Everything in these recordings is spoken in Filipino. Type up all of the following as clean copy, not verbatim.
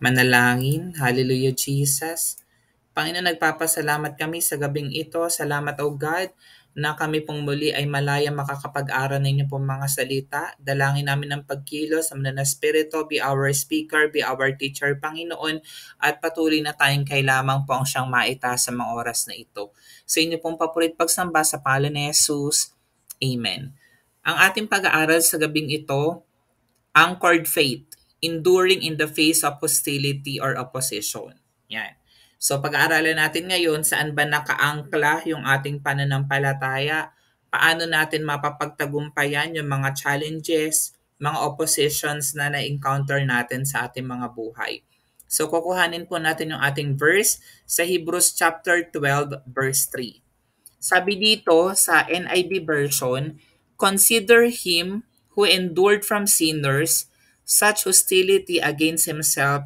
Manalangin, Hallelujah Jesus. Panginoon, nagpapasalamat kami sa gabing ito. Salamat o God na kami pong muli ay malaya makakapag-aral ng inyong pong mga salita. Dalangin namin ang pagkilos sa mga na Espiritu, be our speaker, be our teacher, Panginoon, at patuloy na tayong kailamang po ang siyang maita sa mga oras na ito. Sa inyo pong papurit pagsamba sa pangalan ni Jesus. Amen. Ang ating pag-aaral sa gabing ito, anchored faith, enduring in the face of hostility or opposition. Yan. So pag-aaralan natin ngayon saan ba nakaangkla yung ating pananampalataya, paano natin mapapagtagumpayan yung mga challenges, mga oppositions na na-encounter natin sa ating mga buhay. So kukuhanin po natin yung ating verse sa Hebrews chapter 12 verse 3. Sabi dito sa NIV version, consider him who endured from sinners such hostility against himself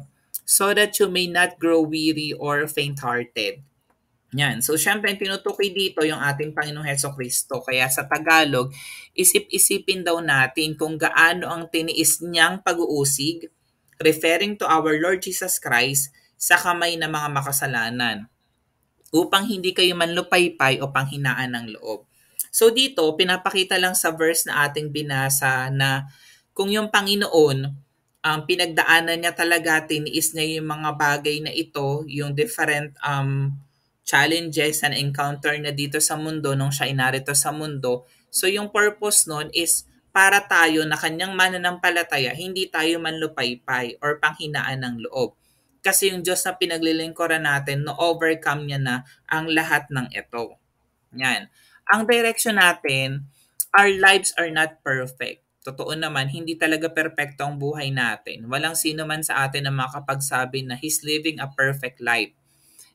so that you may not grow weary or faint-hearted. Yan. So, syempre, tinutukoy dito yung ating Panginoong Heso Kristo. Kaya sa Tagalog, isip-isipin daw natin kung gaano ang tiniis niyang pag-uusig, referring to our Lord Jesus Christ, sa kamay ng mga makasalanan upang hindi kayo manlupaypay o panghinaan ng loob. So dito, pinapakita lang sa verse na ating binasa na kung yung Panginoon, pinagdaanan niya talaga, tiniis niya yung mga bagay na ito, yung different challenges and encounter na dito sa mundo nung siya inarito sa mundo. So yung purpose nun is para tayo na kanyang mananampalataya, hindi tayo manlupaypay or panghinaan ng loob. Kasi yung Diyos na pinaglilingkuran natin, no-overcome niya na ang lahat ng ito. Yan. Ang direction natin, our lives are not perfect. Totoo naman, hindi talaga perpekto ang buhay natin. Walang sino man sa atin na makapagsabi na he's living a perfect life.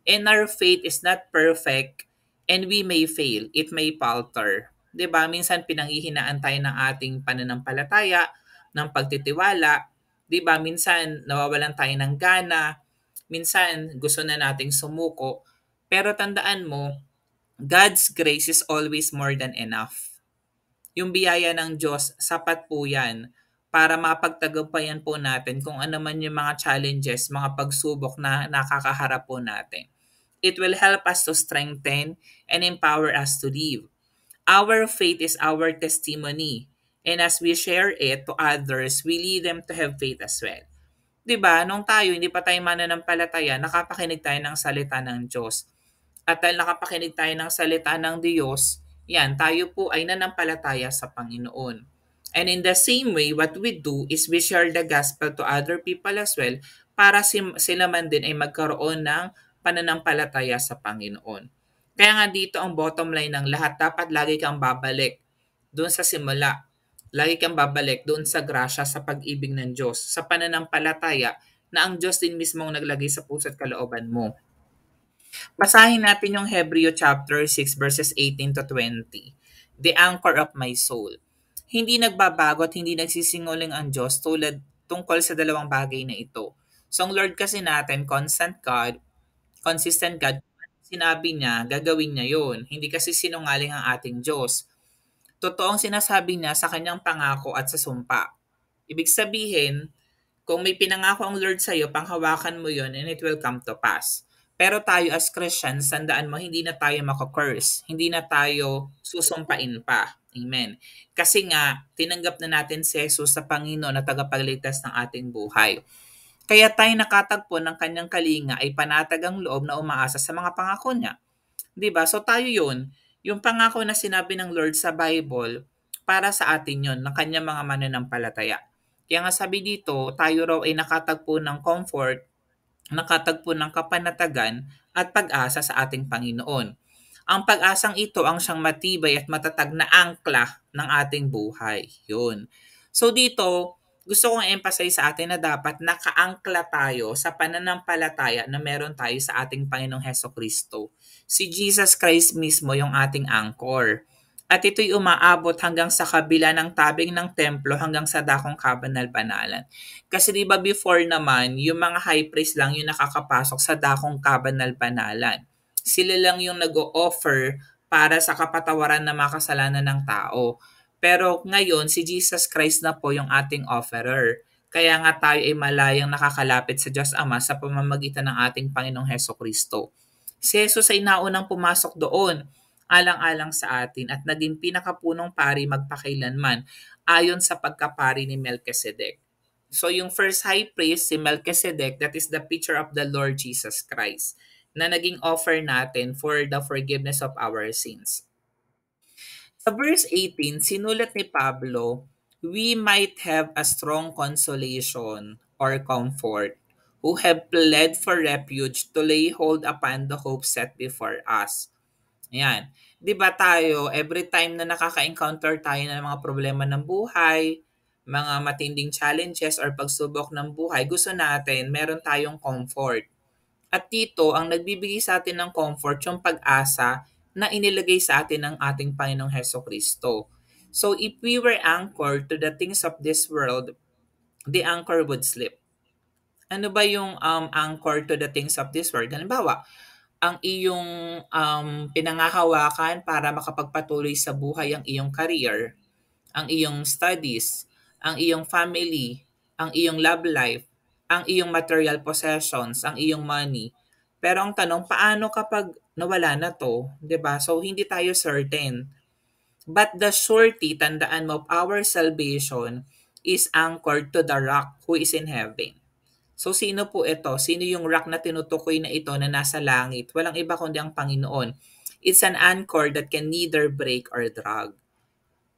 And our faith is not perfect and we may fail. It may falter. 'Di ba? Minsan pinanghihinaan tayo ng ating pananampalataya, ng pagtitiwala. 'Di ba? Minsan nawawalan tayo ng gana. Minsan gusto na nating sumuko. Pero tandaan mo, God's grace is always more than enough. Yung biyaya ng Diyos, sapat po yan para mapagtagumpayan po natin kung ano man yung mga challenges, mga pagsubok na nakakaharap po natin. It will help us to strengthen and empower us to live. Our faith is our testimony. And as we share it to others, we lead them to have faith as well. 'Di ba? Nung tayo, hindi pa tayo mananampalataya, nakapakinig tayo ng salita ng Diyos. At dahil nakapakinig tayo ng salita ng Diyos, yan, tayo po ay nanampalataya sa Panginoon. And in the same way, what we do is we share the gospel to other people as well para sila man din ay magkaroon ng pananampalataya sa Panginoon. Kaya nga dito ang bottom line ng lahat, dapat lagi kang babalik doon sa simula. Lagi kang babalik doon sa grasya, sa pag-ibig ng Diyos, sa pananampalataya na ang Diyos din mismo ang naglagay sa puso at kalooban mo. Basahin natin yung Hebreo chapter 6 verses 18 to 20. The anchor of my soul. Hindi nagbabago at hindi nagsisinguling ang Diyos tulad tungkol sa dalawang bagay na ito. So ang Lord kasi natin, consistent God, sinabi niya, gagawin niya yon. Hindi kasi sinungaling ang ating Diyos. Totoong sinasabi niya sa kanyang pangako at sa sumpa. Ibig sabihin, kung may pinangako ang Lord sa iyo, panghawakan mo yon and it will come to pass. Pero tayo as Christians, tandaan mo, hindi na tayo mako-curse. Hindi na tayo susumpain pa. Amen. Kasi nga, tinanggap na natin si Jesus sa Panginoon na tagapagligtas ng ating buhay. Kaya tayo nakatagpo ng kanyang kalinga ay panatag ang loob na umaasa sa mga pangako niya. 'Di ba? So tayo yun. Yung pangako na sinabi ng Lord sa Bible, para sa atin yun, ng kanyang mga mananampalataya. Kaya nga sabi dito, tayo raw ay nakatagpo ng comfort, nakatagpo ng kapanatagan at pag-asa sa ating Panginoon. Ang pag-asang ito ang siyang matibay at matatag na angkla ng ating buhay. Yun. So dito, gusto kong emphasize sa atin na dapat nakaangkla tayo sa pananampalataya na meron tayo sa ating Panginoong Heso Kristo. Si Jesus Christ mismo yung ating anchor. At ito'y umaabot hanggang sa kabila ng tabing ng templo hanggang sa dakong kabanal-banalan. Kasi di ba before naman, yung mga high priest lang yung nakakapasok sa dakong kabanal-banalan. Sila lang yung nag-o-offer para sa kapatawaran ng mga kasalanan ng tao. Pero ngayon, si Jesus Christ na po yung ating offerer. Kaya nga tayo ay malayang nakakalapit sa Diyos Ama sa pamamagitan ng ating Panginoong Hesukristo. Si Jesus ay naunang pumasok doon, alang-alang sa atin at naging pinakapunong pari magpakailanman ayon sa pagkapari ni Melchizedek. So yung first high priest, si Melchizedek, that is the picture of the Lord Jesus Christ na naging offer natin for the forgiveness of our sins. Sa verse 18, sinulat ni Pablo, "We might have a strong consolation or comfort, who have pled for refuge to lay hold upon the hope set before us." Ayan. 'Di ba tayo, every time na nakaka-encounter tayo ng mga problema ng buhay, mga matinding challenges or pagsubok ng buhay, gusto natin meron tayong comfort. At dito, ang nagbibigay sa atin ng comfort, yung pag-asa na inilagay sa atin ng ating Panginoong Heso Kristo. So if we were anchored to the things of this world, the anchor would slip. Ano ba yung anchor to the things of this world? Halimbawa, ang iyong pinangahawakan para makapagpatuloy sa buhay ang iyong career, ang iyong studies, ang iyong family, ang iyong love life, ang iyong material possessions, ang iyong money. Pero ang tanong, paano kapag nawala na to? 'Di ba? So, hindi tayo certain. But the surety, tandaan mo, of our salvation is anchored to the rock who is in heaven. So, sino po ito? Sino yung rock na tinutukoy na ito na nasa langit? Walang iba kundi ang Panginoon. It's an anchor that can neither break or drag.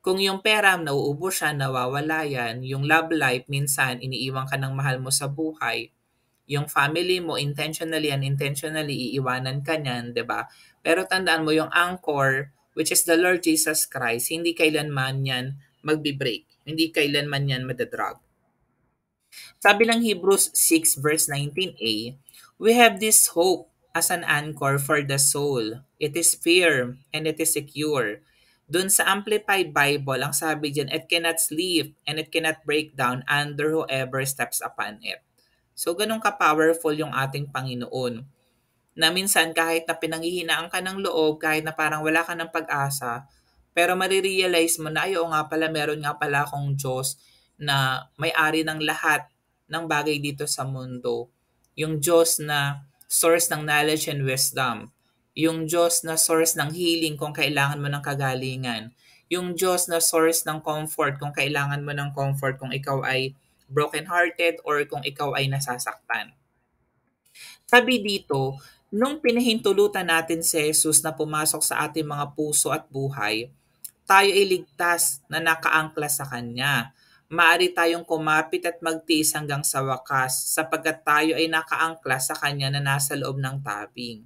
Kung yung pera nauubos siya, nawawala yan, yung love life, minsan iniiwan ka ng mahal mo sa buhay, yung family mo, intentionally and unintentionally, iiwanan ka niyan, 'di ba? Pero tandaan mo yung anchor, which is the Lord Jesus Christ, hindi kailanman yan magbi-break. Hindi kailanman yan madadrag. Sabi ng Hebrews 6 verse 19a, "We have this hope as an anchor for the soul. It is firm and it is secure." Dun sa Amplified Bible, ang sabi dyan, "It cannot sleep and it cannot break down under whoever steps upon it." So, ganun ka-powerful yung ating Panginoon na minsan kahit na pinanghihinaan ka ng loob, kahit na parang wala ka ng pag-asa, pero marirealize mo na, ay, oo nga pala, meron nga pala akong Diyos na may-ari ng lahat ng bagay dito sa mundo. Yung Diyos na source ng knowledge and wisdom. Yung Diyos na source ng healing kung kailangan mo ng kagalingan. Yung Diyos na source ng comfort kung kailangan mo ng comfort kung ikaw ay broken-hearted or kung ikaw ay nasasaktan. Sabi dito, nung pinahintulutan natin si Jesus na pumasok sa ating mga puso at buhay, tayo ay ligtas na nakaangkla sa Kanya. Maari tayong kumapit at magtiis hanggang sa wakas sapagkat tayo ay nakaangkla sa Kanya na nasa loob ng tabing.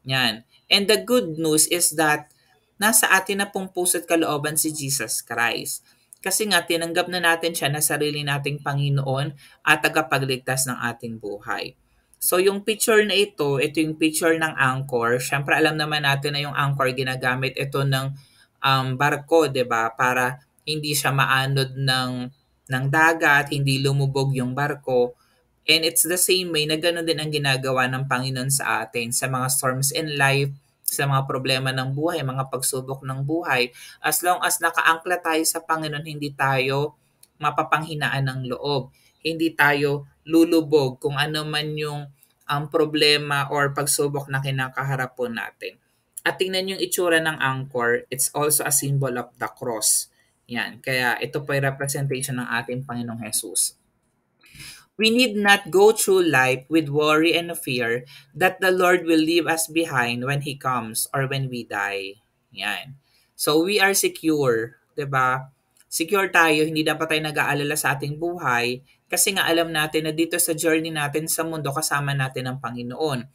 Yan. And the good news is that nasa atin na pong puso't kalooban si Jesus Christ. Kasi nga tinanggap na natin siya na sarili nating Panginoon at tagapagligtas ng ating buhay. So yung picture na ito yung picture ng anchor. Siyempre alam naman natin na yung anchor ginagamit ito ng barko, 'di ba? Para hindi siya maanod ng dagat, hindi lumubog yung barko. And it's the same way na gano'n din ang ginagawa ng Panginoon sa atin sa mga storms in life, sa mga problema ng buhay, mga pagsubok ng buhay. As long as nakaangkla tayo sa Panginoon, hindi tayo mapapanghinaan ng loob. Hindi tayo lulubog kung ano man yung ang problema or pagsubok na kinakaharap po natin. At tingnan yung itsura ng anchor, it's also a symbol of the cross. Yan, kaya ito po ay representation ng ating Panginoong Jesus. We need not go through life with worry and fear that the Lord will leave us behind when He comes or when we die. Yan. So we are secure, 'di ba? Secure tayo, hindi dapat tayo nag-aalala sa ating buhay kasi nga alam natin na dito sa journey natin sa mundo kasama natin ang Panginoon.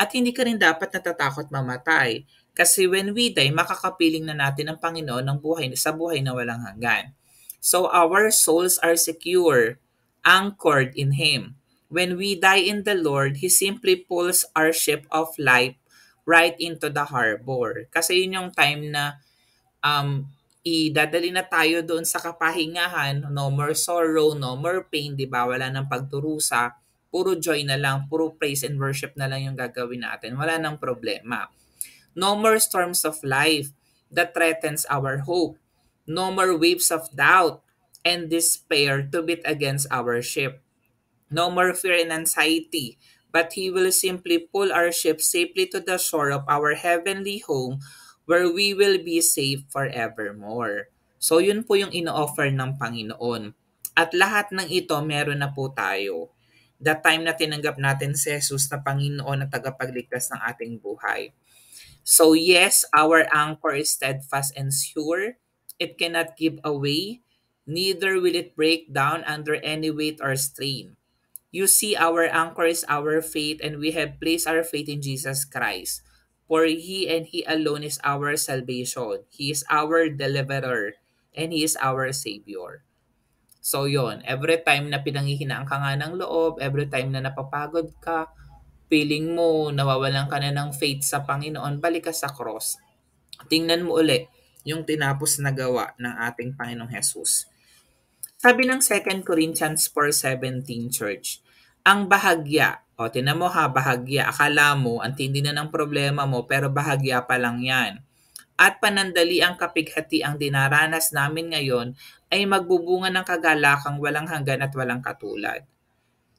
At hindi ka rin dapat natatakot mamatay kasi when we die, makakapiling na natin ang Panginoon ng buhay sa buhay na walang hanggan. So our souls are secure, anchored in Him. When we die in the Lord, He simply pulls our ship of life right into the harbor. Kasi yun yung time na idadali na tayo doon sa kapahingahan, no more sorrow, no more pain, di ba? Wala nang pagdurusa, puro joy na lang, puro praise and worship na lang yung gagawin natin. Wala nang problema. No more storms of life that threatens our hope. No more waves of doubt and despair to beat against our ship. No more fear and anxiety, but He will simply pull our ship safely to the shore of our heavenly home where we will be safe forevermore. So yun po yung ino-offer ng Panginoon. At lahat ng ito meron na po tayo. The time na tinanggap natin si Jesus na Panginoon at tagapagligtas ng ating buhay. So yes, our anchor is steadfast and sure. It cannot give away, neither will it break down under any weight or strain. You see, our anchor is our faith, and we have placed our faith in Jesus Christ. For He and He alone is our salvation. He is our deliverer, and He is our Savior. So yon, every time na pinanghihinaan ka nga ng loob, every time na napapagod ka, feeling mo nawawalan ka na ng faith sa Panginoon, balik ka sa cross. Tingnan mo uli yung tinapos na gawa ng ating Panginoong Jesus. Sabi ng 2 Corinthians 4:17 Church, ang bahagya, o tinan mo ha, bahagya, akala mo, ang tindi na ng problema mo, pero bahagya pa lang yan. At panandali ang kapighati ang dinaranas namin ngayon ay magbubunga ng kagalakang walang hanggan at walang katulad.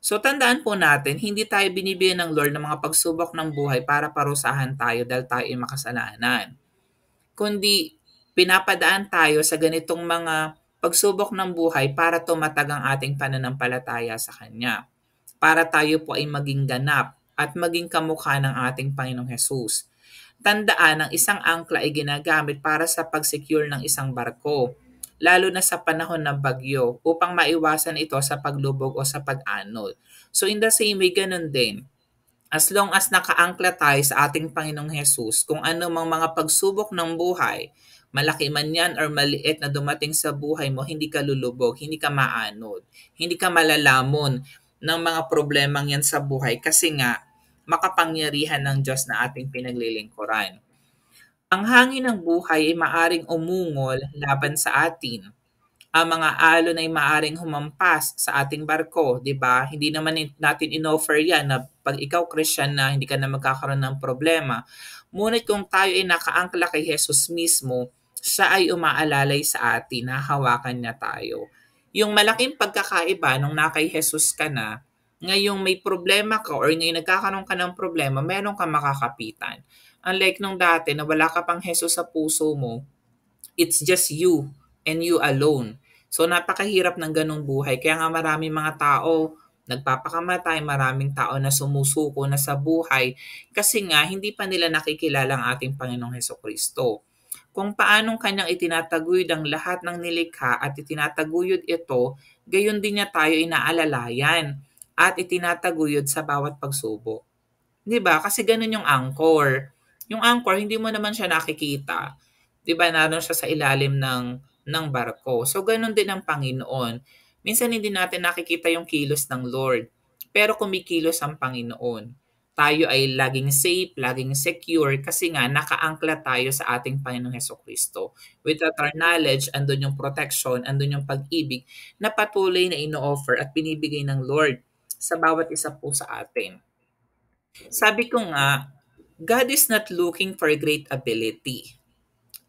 So tandaan po natin, hindi tayo binibigyan ng Lord ng mga pagsubok ng buhay para parusahan tayo dahil tayo ay makasalanan, kundi pinapadaan tayo sa ganitong mga pagsubok ng buhay para tumatag ang ating pananampalataya sa Kanya. Para tayo po ay maging ganap at maging kamukha ng ating Panginoong Hesus. Tandaan, ang isang angkla ay ginagamit para sa pag-secure ng isang barko, lalo na sa panahon ng bagyo, upang maiwasan ito sa paglubog o sa pag-anod. So in the same way, ganun din. As long as nakaangkla tayo sa ating Panginoong Hesus, kung ano mang mga pagsubok ng buhay, malaki man yan or maliit na dumating sa buhay mo, hindi ka lulubog, hindi ka maanod, hindi ka malalamon ng mga problemang yan sa buhay kasi nga makapangyarihan ng Diyos na ating pinaglilingkuran. Ang hangin ng buhay ay maaring umungol laban sa atin. Ang mga alon ay maaring humampas sa ating barko, 'di ba? Hindi naman natin inoffer 'yan na pag ikaw Christian na hindi ka na magkakaroon ng problema. Ngunit kung tayo ay nakaangkla kay Jesus mismo, siya ay umaalalay sa atin, hahawakan niya tayo. Yung malaking pagkakaiba nung nakay Jesus ka na, ngayong may problema ka or ngayong nagkakaroon ka ng problema, meron kang makakapitan. Unlike nung dati na wala ka pang Jesus sa puso mo, it's just you and you alone. So napakahirap ng ganong buhay. Kaya nga maraming mga tao nagpapakamatay, maraming tao na sumusuko na sa buhay kasi nga hindi pa nila nakikilala ang ating Panginoong Hesukristo. Kung paanong kanyang itinataguyod ang lahat ng nilikha at itinataguyod ito, gayon din niya tayo inaalalayan at itinataguyod sa bawat pagsubok. 'Di ba? Kasi ganun yung anchor. Yung anchor, hindi mo naman siya nakikita. 'Di ba? Naroon siya sa ilalim ng barko. So ganun din ang Panginoon. Minsan hindi natin nakikita yung kilos ng Lord, pero kumikilos ang Panginoon. Tayo ay laging safe, laging secure kasi nga nakaangkla tayo sa ating Panginoong Hesukristo. Without our knowledge, andun yung protection, andun yung pag-ibig na patuloy na ino-offer at binibigay ng Lord sa bawat isa po sa atin. Sabi ko nga, God is not looking for great ability,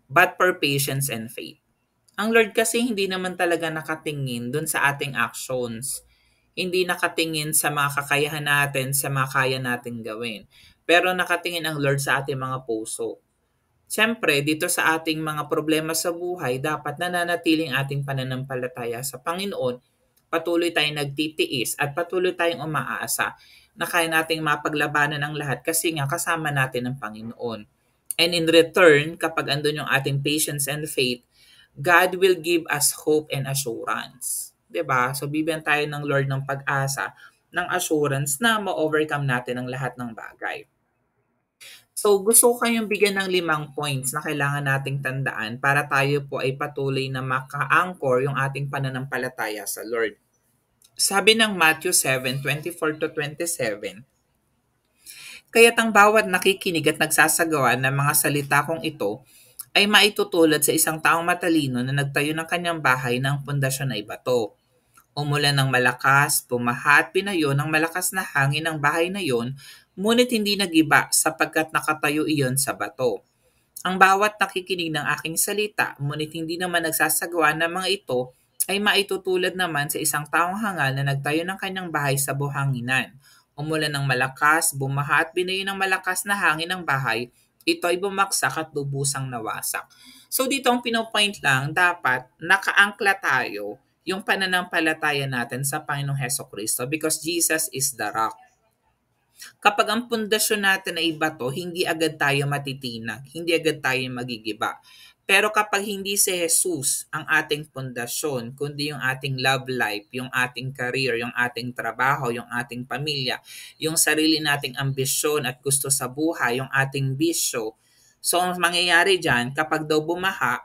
but for patience and faith. Ang Lord kasi hindi naman talaga nakatingin dun sa ating actions. Hindi nakatingin sa mga kakayahan natin, sa mga kaya natin gawin. Pero nakatingin ang Lord sa ating mga puso. Siyempre, dito sa ating mga problema sa buhay, dapat nananatiling ating pananampalataya sa Panginoon. Patuloy tayong nagtitiis at patuloy tayong umaasa na kaya nating mapaglabanan ang lahat kasi nga kasama natin ang Panginoon. And in return, kapag andun yung ating patience and faith, God will give us hope and assurance. 'Di ba? So bibigyan tayo ng Lord ng pag-asa, ng assurance na ma-overcome natin ang lahat ng bagay. So gusto ko kayong bigyan ng 5 points na kailangan nating tandaan para tayo po ay patuloy na maka-anchor yung ating pananampalataya sa Lord. Sabi ng Matthew 7:24-27, kaya't ang bawat nakikinig at nagsasagawa ng mga salita kong ito ay maitutulad sa isang taong matalino na nagtayo ng kanyang bahay ng pundasyon ay bato. Umulan ng malakas, bumaha at pinayo ng malakas na hangin ang bahay na yon, ngunit hindi nagiba sapagkat nakatayo iyon sa bato. Ang bawat nakikinig ng aking salita, ngunit hindi naman nagsasagawa ng mga ito, ay maitutulad naman sa isang taong hangal na nagtayo ng kanyang bahay sa buhanginan. Umulan ng malakas, bumaha at binayo ng malakas na hangin ng bahay, ito ay bumaksak at lubusang nawasak. So dito ang pinopoint lang, dapat nakaangkla tayo yung pananampalataya natin sa Panginoong Heso Kristo because Jesus is the rock. Kapag ang pundasyon natin ay bato, hindi agad tayo matitinag, hindi agad tayo magigiba. Pero kapag hindi si Jesus ang ating pundasyon, kundi yung ating love life, yung ating career, yung ating trabaho, yung ating pamilya, yung sarili nating ambisyon at gusto sa buhay, yung ating bisyo. So ang mangyayari dyan, kapag daw bumaha,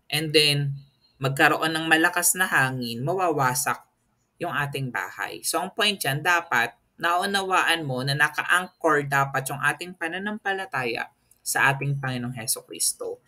and then magkaroon ng malakas na hangin, mawawasak yung ating bahay. So ang point dyan, dapat naunawaan mo na naka-anchor dapat yung ating pananampalataya sa ating Panginoong Heso Kristo.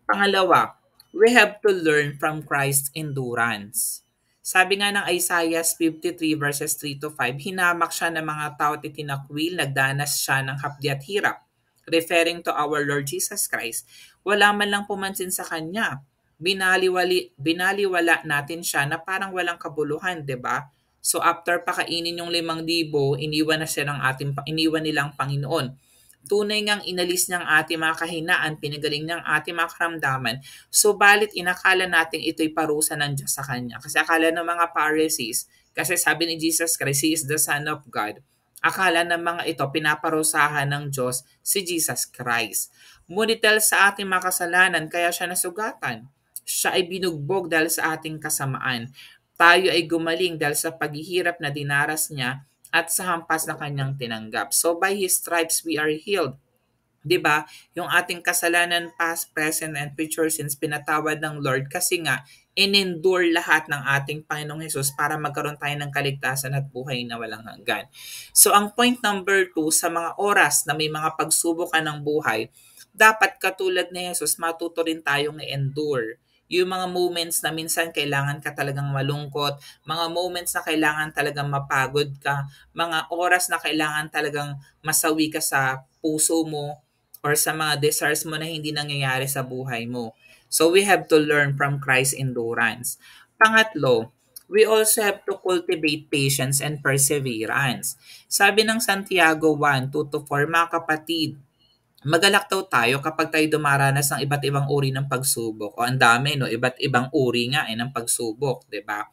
Pangalawa, we have to learn from Christ's endurance. Sabi nga ng Isaiah 53 verses 3 to 5, hinamak siya ng mga tao at itinakwil, nagdanas siya ng hapdi at hirap. Referring to our Lord Jesus Christ, wala man lang pumansin sa kanya. Binaliwala natin siya na parang walang kabuluhan, 'di ba? So after pakainin yung 5,000, iniwan nilang Panginoon. Tunay ngang inalis niyang ating mga kahinaan, pinagaling niyang ating mga karamdaman. Subalit inakala natin ito'y parusa ng Diyos sa Kanya. Kasi akala ng mga Pharisees, kasi sabi ni Jesus Christ, He is the Son of God. Akala ng mga ito, pinaparusahan ng Diyos si Jesus Christ. Ngunit dahil sa ating mga kasalanan, kaya siya nasugatan. Siya ay binugbog dahil sa ating kasamaan. Tayo ay gumaling dahil sa paghihirap na dinaras niya at sa hampas na kanyang tinanggap. So by His stripes we are healed. 'Di ba? Yung ating kasalanan past, present, and future sins pinatawad ng Lord kasi nga in-endure lahat ng ating Panginoong Hesus para magkaroon tayo ng kaligtasan at buhay na walang hanggan. So ang point number 2, sa mga oras na may mga pagsubok ka ng buhay, dapat katulad ni Jesus, matuto rin tayong i-endure. Yung mga moments na minsan kailangan ka talagang malungkot, mga moments na kailangan talagang mapagod ka, mga oras na kailangan talagang masawi ka sa puso mo or sa mga desires mo na hindi nangyayari sa buhay mo. So we have to learn from Christ's endurance. Pangatlo, we also have to cultivate patience and perseverance. Sabi ng Santiago 1:2 to 4, mga kapatid, magalak daw tayo kapag tayo dumaranas ng iba't ibang uri ng pagsubok. O ang dami, no? Iba't ibang uri nga ng pagsubok, 'di ba?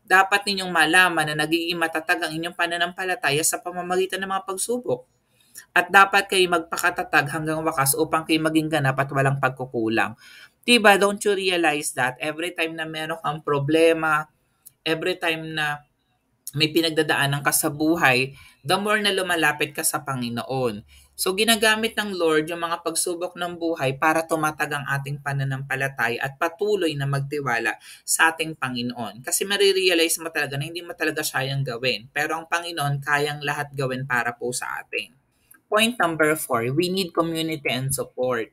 Dapat ninyong malaman na nagiging matatag ang inyong pananampalataya sa pamamagitan ng mga pagsubok. At dapat kayo magpakatatag hanggang wakas upang kayo maging ganap at walang pagkukulang. Diba, don't you realize that every time na meron kang problema, every time na may pinagdadaanan ka sa buhay, the more na lumalapit ka sa Panginoon. So ginagamit ng Lord yung mga pagsubok ng buhay para tumatag ang ating pananampalataya at patuloy na magtiwala sa ating Panginoon. Kasi marirealize mo talaga na hindi mo talaga sayang gawin. Pero ang Panginoon kayang lahat gawin para po sa atin. Point number 4, we need community and support.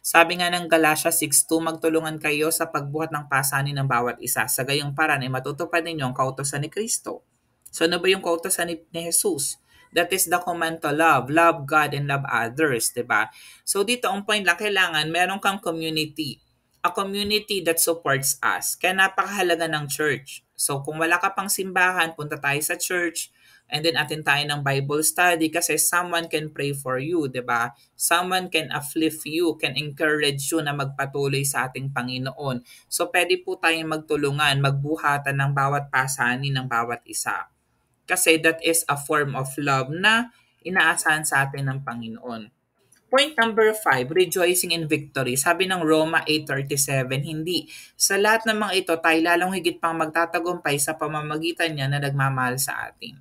Sabi nga ng Galatia 6:2, magtulungan kayo sa pagbuhat ng pasanin ng bawat isa. Sa gayong paraan ay matutupad ninyo ang kautosan ni Kristo. So ano ba yung kautosan ni Jesus? That is the command to love. Love God and love others, diba? So dito, ang point lang, kailangan meron kang community. A community that supports us. Kaya napakahalaga ng church. So kung wala ka pang simbahan, punta tayo sa church, and then attend tayo ng Bible study kasi someone can pray for you, 'di ba? Someone can uplift you, can encourage you na magpatuloy sa ating Panginoon. So pwede po tayong magtulungan, magbuhatan ng bawat pasanin ng bawat isa. Kasi that is a form of love na inaasahan sa atin ng Panginoon. Point number 5, rejoicing in victory. Sabi ng Roma 8:37, hindi. Sa lahat ng mga ito, tayo lalong higit pang magtatagumpay sa pamamagitan niya na nagmamahal sa atin.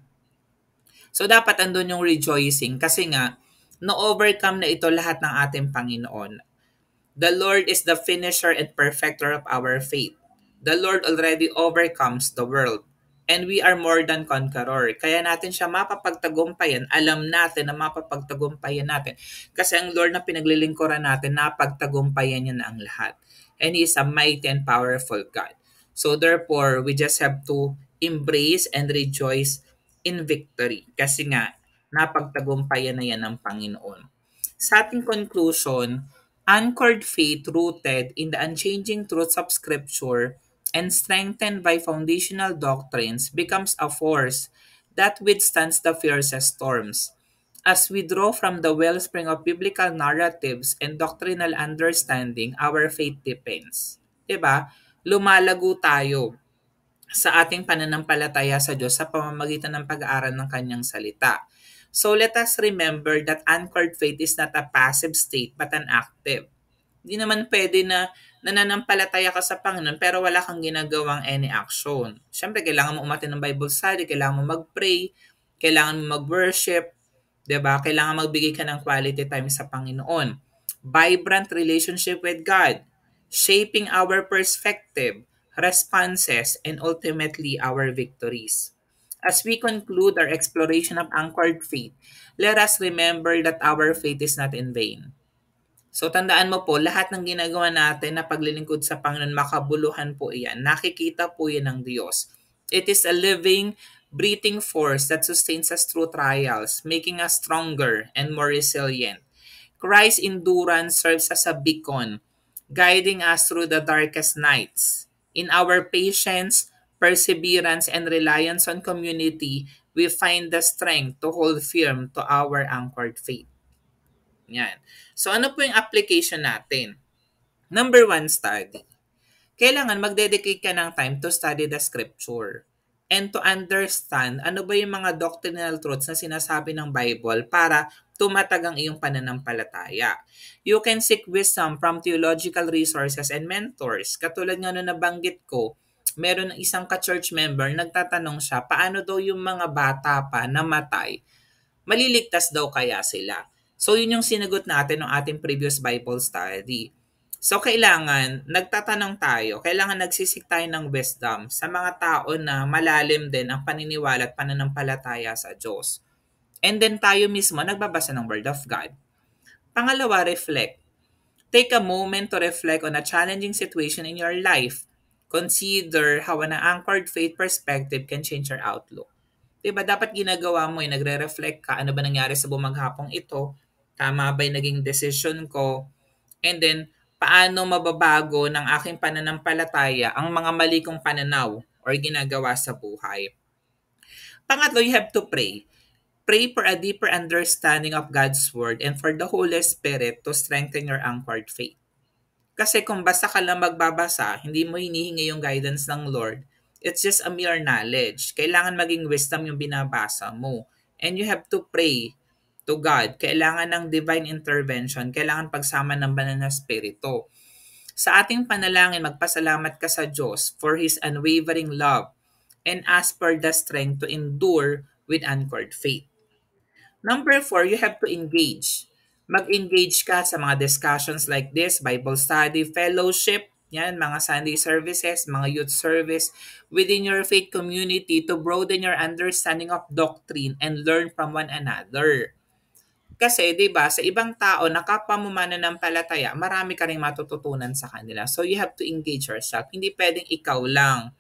So dapat andun yung rejoicing kasi nga no-overcome na ito lahat ng ating Panginoon. The Lord is the finisher and perfecter of our faith. The Lord already overcomes the world. And we are more than conqueror. Kaya natin siya mapapagtagumpayan. Alam natin na mapapagtagumpayan natin. Kasi ang Lord na pinaglilingkuran natin, napagtagumpayan niya na ang lahat. And He is a mighty and powerful God. So therefore, we just have to embrace and rejoice in victory. Kasi nga, napagtagumpayan na yan ng Panginoon. Sa ating conclusion, anchored faith rooted in the unchanging truths of Scripture and strengthened by foundational doctrines, becomes a force that withstands the fiercest storms. As we draw from the wellspring of biblical narratives and doctrinal understanding, our faith depends. 'Di ba? Lumalago tayo sa ating pananampalataya sa Diyos sa pamamagitan ng pag-aaral ng kanyang salita. So let us remember that anchored faith is not a passive state but an active. Hindi naman pwede na nananampalataya ka sa Panginoon pero wala kang ginagawang any action. Siyempre, kailangan mo umattend ng Bible study, kailangan mo mag-pray, kailangan mo mag-worship, 'di ba? Kailangan magbigay ka ng quality time sa Panginoon. Vibrant relationship with God, shaping our perspective, responses, and ultimately our victories. As we conclude our exploration of anchored faith, let us remember that our faith is not in vain. So tandaan mo po, lahat ng ginagawa natin na paglilingkod sa Panginoon, makabuluhan po iyan. Nakikita po yan ng Diyos. It is a living, breathing force that sustains us through trials, making us stronger and more resilient. Christ's endurance serves as a beacon, guiding us through the darkest nights. In our patience, perseverance, and reliance on community, we find the strength to hold firm to our anchored faith. Yan. So ano po yung application natin? Number one, study. Kailangan mag-dedicate ka ng time to study the scripture and to understand ano ba yung mga doctrinal truths na sinasabi ng Bible para tumatag ang iyong pananampalataya. You can seek wisdom from theological resources and mentors. Katulad nga nung nabanggit ko, meron ng isang ka-church member, nagtatanong siya, paano daw yung mga bata pa namatay? Maliligtas daw kaya sila? So yun yung sinagot natin ng ating previous Bible study. So kailangan, nagtatanong tayo, kailangan nagsisik tayo ng wisdom sa mga tao na malalim din ang paniniwala at pananampalataya sa Diyos. And then tayo mismo nagbabasa ng Word of God. Pangalawa, reflect. Take a moment to reflect on a challenging situation in your life. Consider how an anchored faith perspective can change your outlook. Diba, dapat ginagawa mo, nagre-reflect ka, ano ba nangyari sa bumaghapong ito? Tama ba yung naging decision ko? And then, paano mababago ng aking pananampalataya ang mga mali kong pananaw or ginagawa sa buhay? Pangatlo, you have to pray. Pray for a deeper understanding of God's Word and for the Holy Spirit to strengthen your anchored faith. Kasi kung basta ka lang magbabasa, hindi mo hinihingi yung guidance ng Lord, it's just a mere knowledge. Kailangan maging wisdom yung binabasa mo. And you have to pray to God. Kailangan ng divine intervention. Kailangan pagsama ng banal na spirito. Sa ating panalangin, magpasalamat ka sa Diyos for His unwavering love and ask for the strength to endure with anchored faith. Number 4, you have to engage. Mag-engage ka sa mga discussions like this, Bible study, fellowship, yan, mga Sunday services, mga youth service within your faith community to broaden your understanding of doctrine and learn from one another. Kasi, di ba, sa ibang tao na kapwa mo mananampalataya, marami ka rin matututunan sa kanila. So, you have to engage yourself. Hindi pwedeng ikaw lang.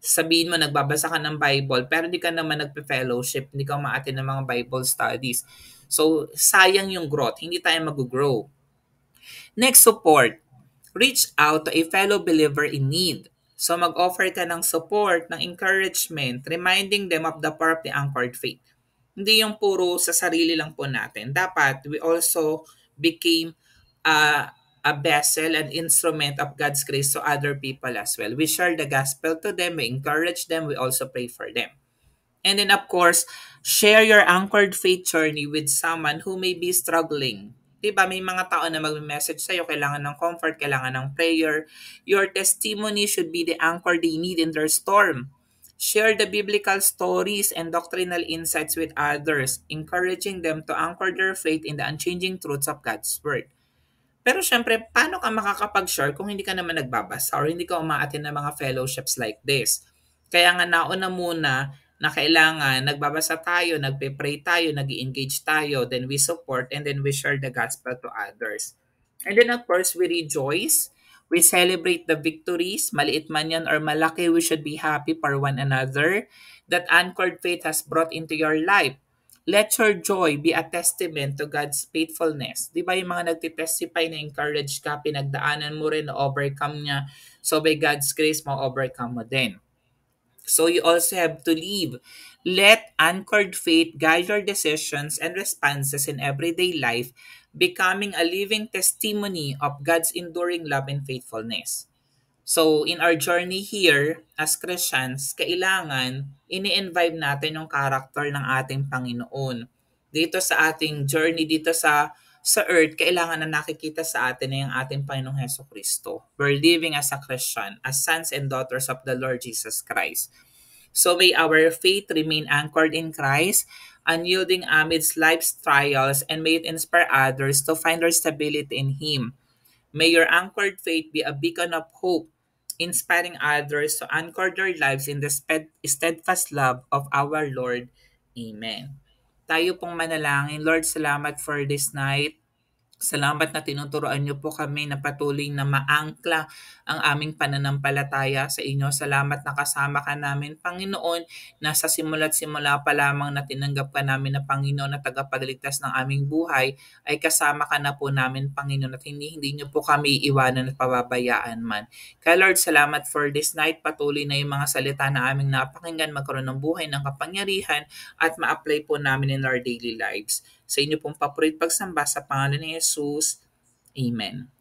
Sabihin mo, nagbabasa ka ng Bible, pero hindi ka naman nagpe-fellowship, hindi ka umaattend ng mga Bible studies. So, sayang yung growth. Hindi tayo mag-grow. Next, support. Reach out to a fellow believer in need. So, mag-offer ka ng support, ng encouragement, reminding them of the power of the anchored faith. Hindi yung puro sa sarili lang po natin. Dapat, we also became a vessel, an instrument of God's grace to other people as well. We share the gospel to them, we encourage them, we also pray for them. And then of course, share your anchored faith journey with someone who may be struggling. Diba, may mga tao na mag-message sa'yo, kailangan ng comfort, kailangan ng prayer. Your testimony should be the anchor they need in their storm. Share the biblical stories and doctrinal insights with others, encouraging them to anchor their faith in the unchanging truths of God's Word. Pero syempre, paano ka makakapag-share kung hindi ka naman nagbabasa or hindi ka umaattend ng mga fellowships like this? Kaya nga nauna muna na kailangan nagbabasa tayo, nagpe-pray tayo, nag-engage tayo, then we support and then we share the gospel to others. And then of course, we rejoice. We celebrate the victories, maliit man yan or malaki, we should be happy for one another that anchored faith has brought into your life. Let your joy be a testament to God's faithfulness. Di ba yung mga nagtitestify na encourage ka, pinagdaanan mo rin, na overcome niya. So by God's grace, ma-overcome mo din. So you also have to live. Let anchored faith guide your decisions and responses in everyday life, becoming a living testimony of God's enduring love and faithfulness. So, in our journey here as Christians, kailangan ini-invite natin yung character ng ating Panginoon. Dito sa ating journey dito sa earth, kailangan na nakikita sa atin na yung ating Panginoong Heso Kristo. We're living as a Christian, as sons and daughters of the Lord Jesus Christ. So may our faith remain anchored in Christ, unyielding amidst life's trials, and may it inspire others to find their stability in Him. May your anchored faith be a beacon of hope, inspiring others to anchor their lives in the steadfast love of our Lord. Amen. Tayo pong manalangin. Lord, salamat for this night. Salamat na tinuturoan niyo po kami na patuloy na maangkla ang aming pananampalataya sa inyo. Salamat na kasama ka namin, Panginoon, na sa simula't simula pa lamang na tinanggap ka namin na Panginoon na tagapagligtas ng aming buhay, ay kasama ka na po namin, Panginoon, at hindi niyo po kami iwanan at pababayaan man. Kaya Lord, salamat for this night. Patuloy na yung mga salita na aming napakinggan magkaroon ng buhay ng kapangyarihan at ma-apply po namin in our daily lives. Sa inyo pong papurit pagsamba sa pangalan ni Jesus. Amen.